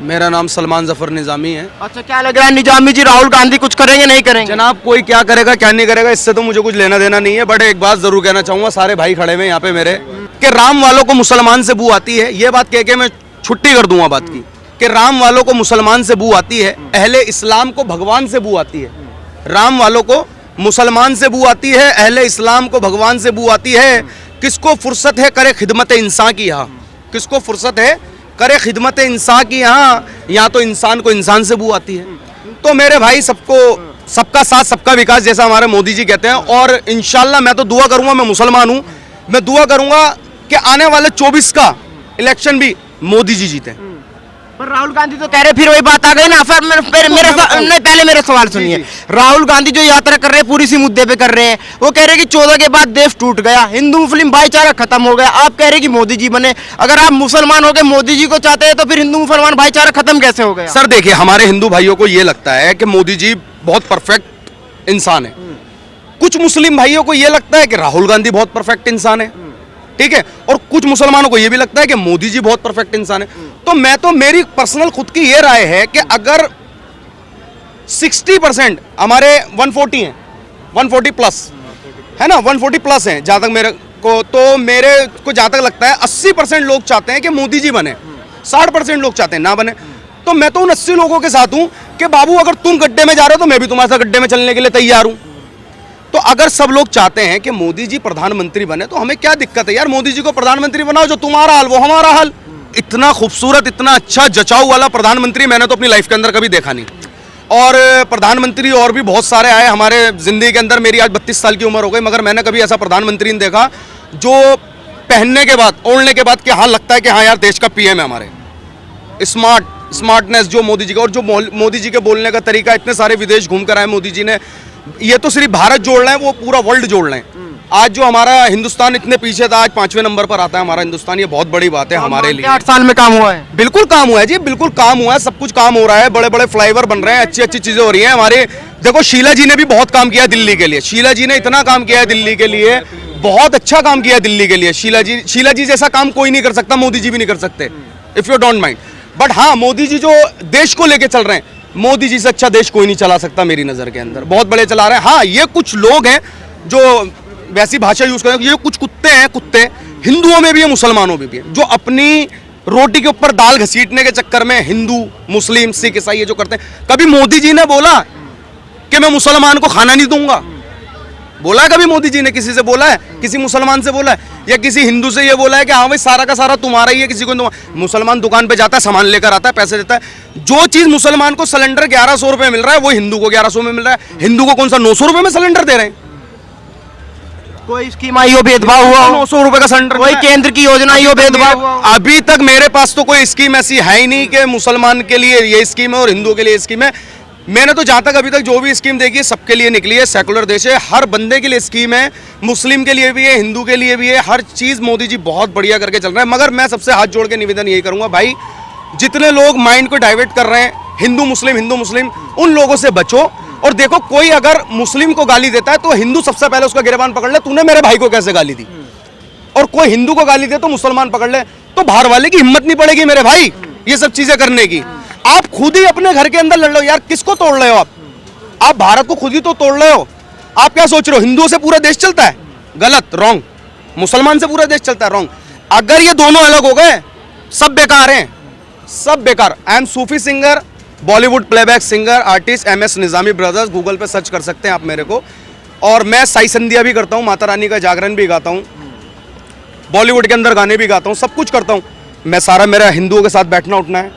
मेरा नाम सलमान जफर निजामी है। अच्छा, क्या लग रहा है निजामी जी राहुल गांधी कुछ करेंगे नहीं करेंगे? जनाब कोई क्या करेगा क्या नहीं करेगा इससे तो मुझे कुछ लेना देना नहीं है, बट एक बात जरूर कहना चाहूंगा, सारे भाई खड़े हुए यहाँ पे मेरे, कि राम वालों को मुसलमान से बू आती है। ये बात कह के मैं छुट्टी कर दूंगा बात की, कि राम वालों को मुसलमान से बू आती है, अहले इस्लाम को भगवान से बू आती है। राम वालों को मुसलमान से बू आती है, अहले इस्लाम को भगवान से बू आती है। किसको फुर्सत है करे खिदमत इंसान की यहाँ, किसको फुर्सत है करे खिदमत इंसान की यहाँ तो इंसान को इंसान से बू आती है। तो मेरे भाई सबको सबका साथ सबका विकास जैसा हमारे मोदी जी कहते हैं, और इंशाल्लाह मैं तो दुआ करूंगा, मैं मुसलमान हूं, मैं दुआ करूंगा कि आने वाले 24 का इलेक्शन भी मोदी जी जीते। पर राहुल गांधी तो कह रहे, फिर वही बात आ गई ना। फिर पहले मेरा सवाल सुनिए। राहुल गांधी जो यात्रा कर रहे हैं पूरी इसी मुद्दे पे कर रहे हैं, वो कह रहे हैं कि 14 के बाद देश टूट गया, हिंदू मुस्लिम भाईचारा खत्म हो गया। आप कह रहे हैं कि मोदी जी बने। अगर आप मुसलमान होकर मोदी जी को चाहते हैं तो फिर हिंदू मुसलमान भाईचारा खत्म कैसे हो गया? सर देखिए, हमारे हिंदू भाइयों को ये लगता है कि मोदी जी बहुत परफेक्ट इंसान है, कुछ मुस्लिम भाइयों को ये लगता है कि राहुल गांधी बहुत परफेक्ट इंसान है, ठीक है, और कुछ मुसलमानों को ये भी लगता है कि मोदी जी बहुत परफेक्ट इंसान है। तो मेरी पर्सनल खुद की ये राय है कि अगर 60% हमारे 140 हैं, 140 प्लस है ना, 140 प्लस हैं जहां तक मेरे को जहां तक लगता है 80% लोग चाहते हैं कि मोदी जी बने, 60% लोग चाहते हैं ना बने। तो मैं तो उन 80 लोगों के साथ हूं कि बाबू अगर तुम गड्ढे में जा रहे हो तो मैं भी तुम्हारे साथ गड्ढे में चलने के लिए तैयार हूं। तो अगर सब लोग चाहते हैं कि मोदी जी प्रधानमंत्री बने तो हमें क्या दिक्कत है यार, मोदी जी को प्रधानमंत्री बनाओ, जो तुम्हारा हाल वो हमारा हाल। इतना खूबसूरत, इतना अच्छा जचाऊ वाला प्रधानमंत्री मैंने तो अपनी लाइफ के अंदर कभी देखा नहीं। और प्रधानमंत्री और भी बहुत सारे आए हमारे जिंदगी के अंदर, मेरी आज 32 साल की उम्र हो गई, मगर मैंने कभी ऐसा प्रधानमंत्री नहीं देखा जो पहनने के बाद, ओढ़ने के बाद कि हाँ लगता है कि हाँ यार देश का पीएम है हमारे। स्मार्टनेस जो मोदी जी का, और जो मोदी जी के बोलने का तरीका, इतने सारे विदेश घूम कर आए मोदी जी ने, ये तो सिर्फ भारत जोड़ रहे हैं, वो पूरा वर्ल्ड जोड़ रहे हैं। आज जो हमारा हिंदुस्तान इतने पीछे था, आज 5वें नंबर पर आता है हमारा हिंदुस्तान, ये बहुत बड़ी बात है हमारे लिए। 8 साल में काम हुआ है? बिल्कुल काम हुआ है जी, बिल्कुल काम हुआ है, सब कुछ काम हो रहा है, बड़े बड़े फ्लाईओवर बन रहे हैं, अच्छी अच्छी चीजें हो रही हैं हमारे। देखो शीला जी ने भी बहुत काम किया दिल्ली के लिए, शीला जी ने इतना काम किया है दिल्ली के लिए, बहुत अच्छा काम किया है दिल्ली के लिए। शीला जी जैसा काम कोई नहीं कर सकता, मोदी जी भी नहीं कर सकते, if you don't mind. But हाँ, मोदी जी जो देश को लेके चल रहे हैं, मोदी जी से अच्छा देश कोई नहीं चला सकता मेरी नजर के अंदर, बहुत बड़े चला रहे हैं। हाँ, ये कुछ लोग हैं जो वैसी भाषा यूज कर रहे हैं, ये कुछ कुत्ते हैं, कुत्ते हिंदुओं में भी है, मुसलमानों में भी है, जो अपनी रोटी के ऊपर दाल घसीटने के चक्कर में हिंदू मुस्लिम सिख ईसाई ये जो करते हैं। कभी मोदी जी ने बोला कि मैं मुसलमान को खाना नहीं दूंगा? बोला है कभी मोदी जी ने? किसी से बोला है? किसी मुसलमान से बोला है? या किसी हिंदू से ये बोला है कि हाँ भाई सारा का सारा तुम्हारा ही है? किसी को मुसलमान दुकान पे जाता है, सामान लेकर आता है, पैसे देता है। जो चीज मुसलमान को सिलेंडर 1100 रुपए मिल रहा है, वो हिंदू को 1100 में मिल रहा है। हिंदू को कौन सा 900 रुपए में सिलेंडर दे रहे हैं? कोई स्कीम आई हो भेदभाव हुआ? 900 रुपए का सिलेंडर, कोई केंद्र की योजना आई हो भेदभाव? अभी तक मेरे पास तो कोई स्कीम ऐसी है ही नहीं कि मुसलमान के लिए ये स्कीम है और हिंदुओं के लिए स्कीम है। मैंने तो जहां तक अभी तक जो भी स्कीम देखी है सबके लिए निकली है। सेकुलर देश है, हर बंदे के लिए स्कीम है, मुस्लिम के लिए भी है, हिंदू के लिए भी है, हर चीज मोदी जी बहुत बढ़िया करके चल रहे हैं। मगर मैं सबसे हाथ जोड़ के निवेदन यही करूंगा, भाई जितने लोग माइंड को डाइवर्ट कर रहे हैं हिंदू मुस्लिम, उन लोगों से बचो। और देखो, कोई अगर मुस्लिम को गाली देता है तो हिंदू सबसे पहले उसका गिरबान पकड़ ले, तूने मेरे भाई को कैसे गाली दी। और कोई हिंदू को गाली दे तो मुसलमान पकड़ ले, तो बाहर वाले की हिम्मत नहीं पड़ेगी मेरे भाई ये सब चीजें करने की। आप खुद ही अपने घर के अंदर लड़ लो यार, किसको तोड़ रहे हो आप भारत को खुद ही तो तोड़ रहे हो। आप क्या सोच रहे हो हिंदुओं से पूरा देश चलता है? गलत, रॉन्ग। मुसलमान से पूरा देश चलता है, रॉन्ग। अगर ये दोनों अलग हो गए सब बेकार हैं, सब बेकार। I am Sufi singer, Bollywood playback singer, artist MS Nizami brothers, Google पे सर्च कर सकते हैं आप मेरे को। और मैं साई संध्या भी करता हूँ, माता रानी का जागरण भी गाता हूँ, बॉलीवुड के अंदर गाने भी गाता हूँ, सब कुछ करता हूँ मैं। सारा मेरा हिंदुओं के साथ बैठना उठना है,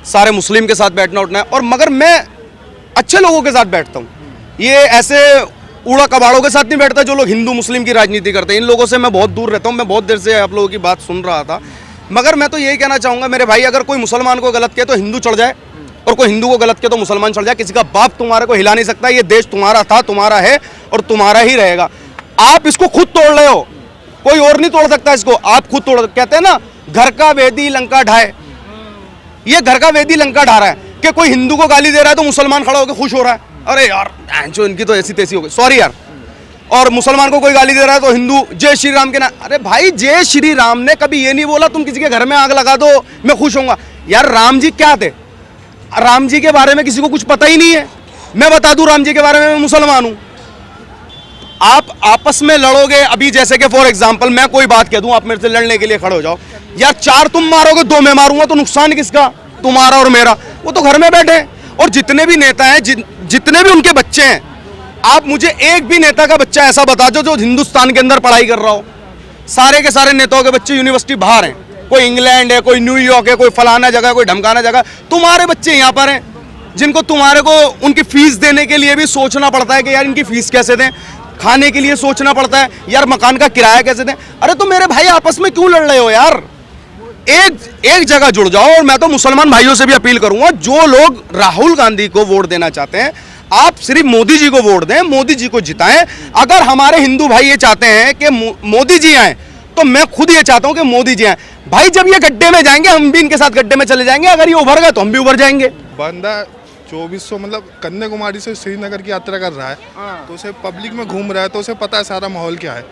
सारे मुस्लिम के साथ बैठना उठना है, और मगर मैं अच्छे लोगों के साथ बैठता हूँ। ये ऐसे उड़ा कबाड़ों के साथ नहीं बैठता जो लोग हिंदू मुस्लिम की राजनीति करते हैं। इन लोगों से मैं बहुत दूर रहता हूँ। मैं बहुत देर से आप लोगों की बात सुन रहा था, मगर मैं तो यही कहना चाहूँगा मेरे भाई, अगर कोई मुसलमान को गलत कहे तो हिंदू चढ़ जाए, और कोई हिंदू को गलत कहे तो मुसलमान चढ़ जाए। किसी का बाप तुम्हारे को हिला नहीं सकता। ये देश तुम्हारा था, तुम्हारा है और तुम्हारा ही रहेगा। आप इसको खुद तोड़ रहे हो, कोई और नहीं तोड़ सकता इसको, आप खुद तोड़। कहते हैं ना, घर का वेदी लंका ढाए, ये घर का वेदी लंका ढा रहा है कि कोई हिंदू को गाली दे रहा है तो मुसलमान खड़ा होकर खुश हो रहा है। अरे यार जो इनकी तो ऐसी तैसी हो गई, सॉरी यार, और मुसलमान को कोई गाली दे रहा है तो हिंदू जय श्री राम के ना, अरे भाई जय श्री राम ने कभी ये नहीं बोला तुम किसी के घर में आग लगा दो मैं खुश होऊंगा। यार राम जी क्या थे, राम जी के बारे में किसी को कुछ पता ही नहीं है। मैं बता दूं राम जी के बारे में, मैं मुसलमान हूं। आप आपस में लड़ोगे, अभी जैसे कि फॉर एग्जांपल मैं कोई बात कह दूं, आप मेरे से लड़ने के लिए खड़े हो जाओ, यार 4 तुम मारोगे 2 मैं मारूंगा, तो नुकसान किसका, तुम्हारा और मेरा। वो तो घर में बैठे हैं। और जितने भी नेता हैं, जितने भी उनके बच्चे हैं, आप मुझे एक भी नेता का बच्चा ऐसा बता दो जो हिंदुस्तान के अंदर पढ़ाई कर रहा हो। सारे के सारे नेताओं के बच्चे यूनिवर्सिटी बाहर हैं, कोई इंग्लैंड है, कोई न्यूयॉर्क है, कोई फलाना जगह, कोई ढमकाना जगह। तुम्हारे बच्चे यहाँ पर हैं जिनको तुम्हारे को उनकी फीस देने के लिए भी सोचना पड़ता है कि यार इनकी फीस कैसे दें, खाने के लिए सोचना पड़ता है यार मकान का किराया कैसे दें। अरे तो मेरे भाई आपस में क्यों लड़ रहे हो यार, एक जगह जुड़ जाओ। और मैं तो मुसलमान भाइयों से भी अपील करूंगा, जो लोग राहुल गांधी को वोट देना चाहते हैं, आप सिर्फ मोदी जी को वोट दें, मोदी जी को जिताएं। अगर हमारे हिंदू भाई ये चाहते हैं कि मोदी जी आए, तो मैं खुद ये चाहता हूं कि मोदी जी आए। भाई जब ये गड्ढे में जाएंगे हम भी इनके साथ गड्ढे में चले जाएंगे, अगर ये उभर गए तो हम भी उभर जाएंगे। बंदा 2400 मतलब कन्याकुमारी से श्रीनगर की यात्रा कर रहा है, तो उसे पब्लिक में घूम रहा है, तो उसे पता है सारा माहौल क्या है।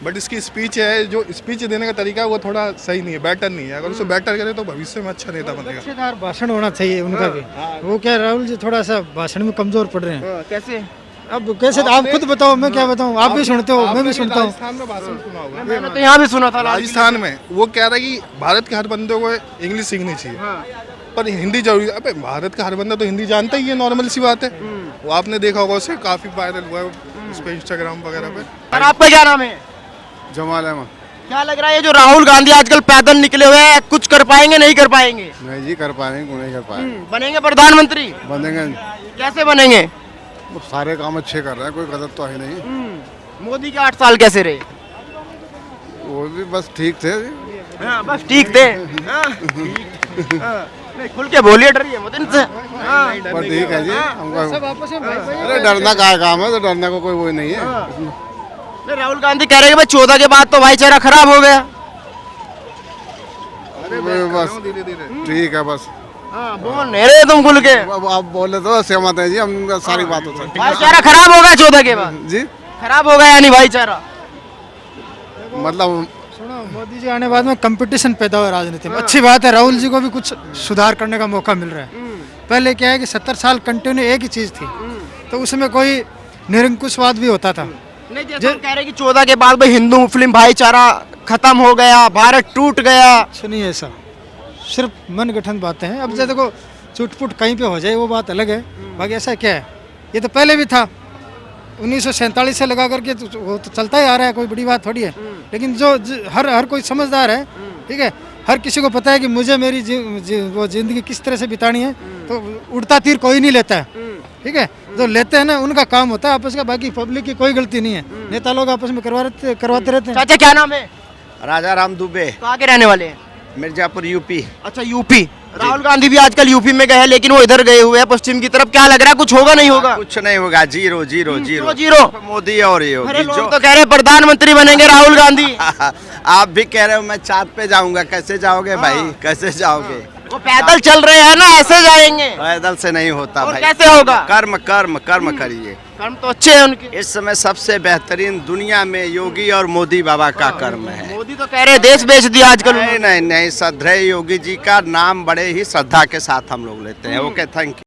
बट इसकी स्पीच है, जो स्पीच देने का तरीका है वो थोड़ा सही नहीं है, बेटर नहीं है। अगर उसे बेटर करे तो भविष्य में अच्छा नेता बनेगा। दक्षिणदार भाषण होना चाहिए उनका भी। वो क्या राहुल जी थोड़ा सा भाषण में कमजोर पड़ रहे हैं। कैसे? अब कैसे आप खुद बताओ, मैं क्या बताऊं, आप भी सुनते हो मैं भी सुनता हूँ। राजस्थान में भाषण सुना होगा, मैंने तो यहाँ भी सुना था राजस्थान में वो कह रहा है कि भारत के हर बंदे को इंग्लिश सीखनी चाहिए, पर हिंदी जरूरी है। अबे भारत का हर बंदा तो हिंदी जानता ही है, नॉर्मल सी बात है। वो आपने देखा होगा, उसे काफी वायरल हुआ है उस पे, इंस्टाग्राम वगैरह पे। और आपका क्या नाम है? जमाल अहमद। क्या लग रहा है ये जो राहुल गांधी आजकल पैदल निकले हुए हैं, कुछ कर पाएंगे नहीं कर पाएंगे? नहीं जी, कर पाएंगे क्यों नहीं कर पाएंगे, बनेंगे प्रधानमंत्री? बनेंगे। कैसे बनेंगे? वो सारे काम अच्छे कर रहे हैं, कोई गलत तो है नहीं। मोदी के 8 साल कैसे रहे? वो भी बस ठीक थे। हाँ, बस ठीक थे। नहीं खुल के बोलिए, डरिए मत इनसे। पर ठीक है जी, हमको सब आपस में भाई भाई। अरे डरना का काम है, तो डरने को कोई वो नहीं है। नहीं, राहुल गांधी कह रहे हैं कि भाई 14 के बाद तो भाईचारा खराब हो गया। बस ठीक है बस। बोल नहीं रहे तुम खुल के। अब आप बोले तो सहमत है जी, हम सारी बातों से। भाईचारा खराब होगा 14 के बाद? जी खराब होगा यानी भाईचारा? मतलब सुनो, मोदी जी आने बाद में कंपटीशन पैदा हुआ राजनीति में। अच्छी बात है, राहुल जी को भी कुछ सुधार करने का मौका मिल रहा है। पहले क्या है कि 70 साल कंटिन्यू एक ही चीज थी, तो उसमें कोई निरंकुशवाद भी होता था। नहीं, जैसे हम कह रहे हैं कि 14 के बाद भाई हिंदू मुस्लिम भाईचारा खत्म हो गया, भारत टूट गया। सुनिए, ऐसा सिर्फ मन गठन बातें हैं। अब जैसे देखो, चुटपुट कहीं पे हो जाए वो बात अलग है, बाकी ऐसा क्या है, ये तो पहले भी था। 1947 से लगा करके तो वो तो चलता ही आ रहा है, कोई बड़ी बात थोड़ी है। लेकिन जो हर कोई समझदार है, ठीक है, हर किसी को पता है कि मुझे मेरी वो जिंदगी किस तरह से बितानी है, तो उड़ता तीर कोई नहीं लेता है। ठीक है, जो लेते हैं ना उनका काम होता है आपस का, बाकी पब्लिक की कोई गलती नहीं है। नेता लोग आपस में करवाते रहते हैं। चाचा क्या नाम है? राजा राम दुबे, कहाँ के रहने वाले हैं? मिर्जापुर यूपी। अच्छा, यूपी। राहुल गांधी भी आजकल यूपी में गए हैं, लेकिन वो इधर गए हुए हैं पश्चिम की तरफ। क्या लग रहा है, कुछ होगा नहीं होगा? कुछ नहीं होगा, zero zero zero zero. Modi और ये अरे होगी लोग जो। तो कह रहे हैं प्रधानमंत्री बनेंगे राहुल गांधी। आप भी कह रहे हो मैं चाँद पे जाऊंगा, कैसे जाओगे भाई, कैसे जाओगे? वो पैदल चल रहे हैं ना, ऐसे जाएंगे? पैदल से नहीं होता और भाई। कैसे होगा? कर्म कर्म कर्म करिए। कर्म तो अच्छे हैं उनके। इस समय सबसे बेहतरीन दुनिया में योगी और मोदी बाबा का कर्म है। मोदी तो कह रहे हैं देश बेच दिया आजकल नहीं उन्होंने। नहीं नहीं, श्रद्धेय योगी जी का नाम बड़े ही श्रद्धा के साथ हम लोग लेते हैं। Okay, thank you.